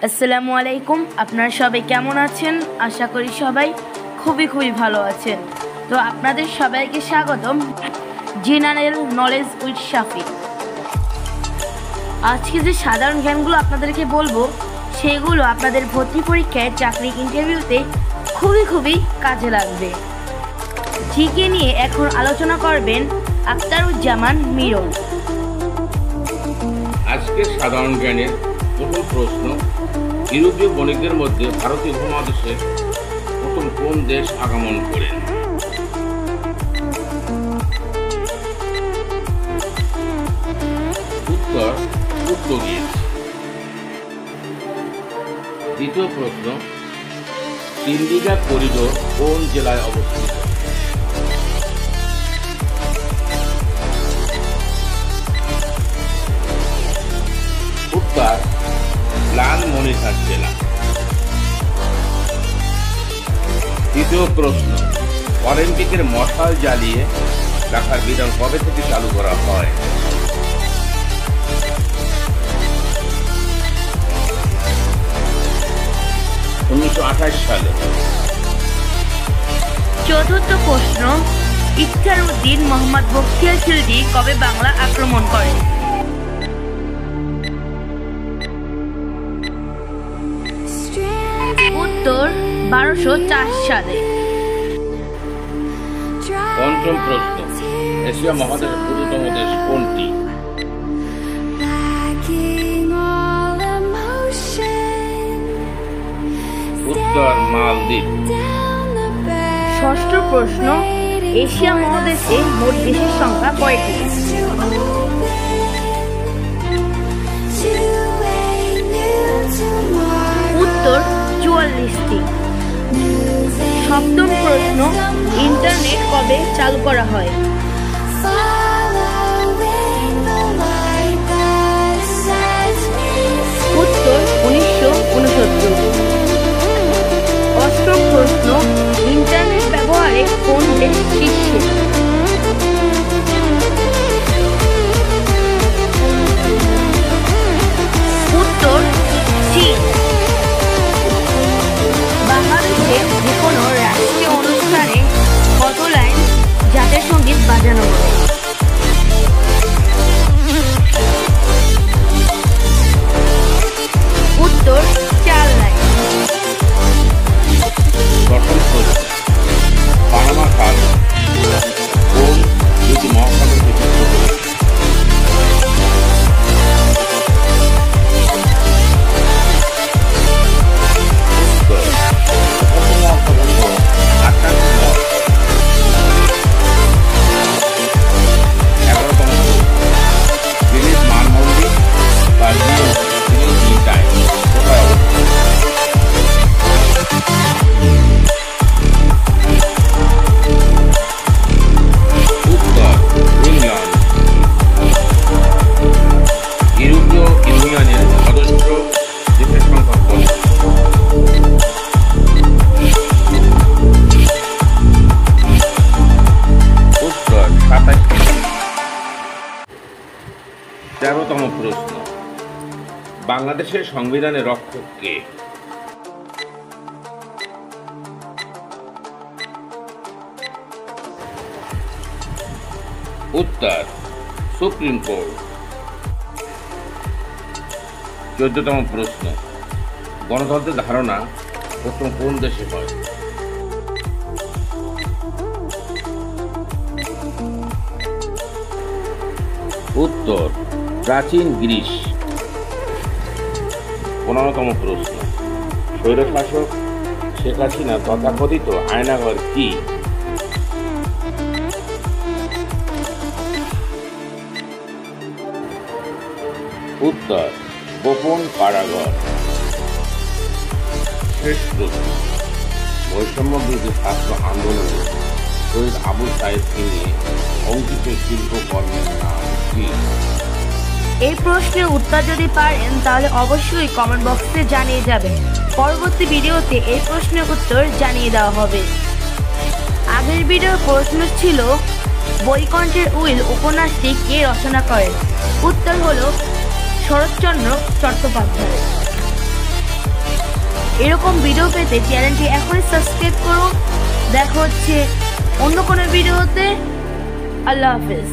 আসসালামু আলাইকুম। আপনারা সবাই কেমন আছেন? আশা করি সবাই খুবই ভালো আছেন। তো আপনাদের সবাইকে স্বাগতম জেনারেল নলেজ উইথ শাফি। আজকে যে সাধারণ জ্ঞানগুলো আপনাদেরকে বলবো সেগুলো আপনাদের ভর্তি পরীক্ষায় চাকরি ইন্টারভিউতে খুবই কাজে লাগবে। জিকে নিয়ে এখন আলোচনা করবেন আখতারুজ্জামান মিরন। আজকে সাধারণ জ্ঞানের প্রথম প্রশ্ন, ইউরোপীয় বণিকদের মধ্যে ভারতীয় উপমহাদেশে প্রথম কোন দেশ আগমন করেন? উত্তর পর্তুগিজ। দ্বিতীয় প্রশ্ন, সিন্ডিকা করিডোর কোন জেলায় অবস্থিত? উত্তর লালমনিরহাট জেলা। তৃতীয় প্রশ্ন, অলিম্পিকের মশাল জ্বালিয়ে রাখার বিধান কবে থেকে চালু করা হয়? সালে। চতুর্থ প্রশ্ন, ইখতিয়ারউদ্দিন মোহাম্মদ বখতিয়ার খিলজি কবে বাংলা আক্রমণ করেন? উত্তর 1204 সালে। পঞ্চম প্রশ্ন, এশিয়া মহাদেশের ক্ষুদ্রতম দেশ কোনটি? উত্তর মালদ্বীপ। ষষ্ঠ প্রশ্ন, এশিয়া মহাদেশে মোট দেশের সংখ্যা কয়টি? উত্তর 44টি। সপ্তম প্রশ্ন, ইন্টারনেট কবে চালু করা হয়? উত্তর 1969। অষ্টম প্রশ্ন, ইন্টারনেট ব্যবহারে কোন দেশ শীর্ষে? উত্তর চীন। বাংলাদেশের যে কোনো রাষ্ট্রীয় অনুষ্ঠানে কত লাইন জাতীয় সঙ্গীত বাজানো হয়? উত্তর 4 লাইন। দশম প্রশ্ন, পানামা খাল কোন দুটি মহাসাগর বিভক্ত করেছে? উত্তর মহাসাগর ও আটলান্টিক মহাসাগর। 11তম গ্রিনিচ মানমন্দির বা গ্রিনিচ মিন টাইম কোথায় অবস্থিত? উত্তর ইংল্যান্ড। ইউরোপীয় ইউনিয়নের সদস্য দেশের সংখ্যা কত? উত্তর 27টি। 13তম প্রশ্ন, বাংলাদেশের সংবিধানের রক্ষক কে? উত্তর সুপ্রিম কোর্ট। 14তম প্রশ্ন, গণতন্ত্রের ধারণা প্রথম কোন দেশে হয়? উত্তর প্রাচীন গ্রিস। 15তম প্রশ্ন, স্বৈরশাসক শেখ হাসিনা তথাকথিত আয়নাঘর কি? উত্তর গোপন কারাগার। শেষ প্রশ্ন, বৈষম্য বিরোধী ছাত্র আন্দোলনে শহীদ আবু সাঈদকে নিয়ে অঙ্কিত শিল্পকর্মের নাম কি? এই প্রশ্নের উত্তর যদি পারেন তাহলে অবশ্যই কমেন্ট বক্সে জানিয়ে যাবেন। পরবর্তী ভিডিওতে এই প্রশ্নের উত্তর জানিয়ে দেওয়া হবে। আগের ভিডিওর প্রশ্ন ছিল বৈকণ্ঠের উইল উপন্যাসটি কে রচনা করেন? উত্তর হলো শরৎচন্দ্র চট্টোপাধ্যায়। এরকম ভিডিও পেতে চ্যানেলটি এখনই সাবস্ক্রাইব করুন। দেখা হচ্ছে অন্য কোনো ভিডিওতে। আল্লাহ হাফেজ।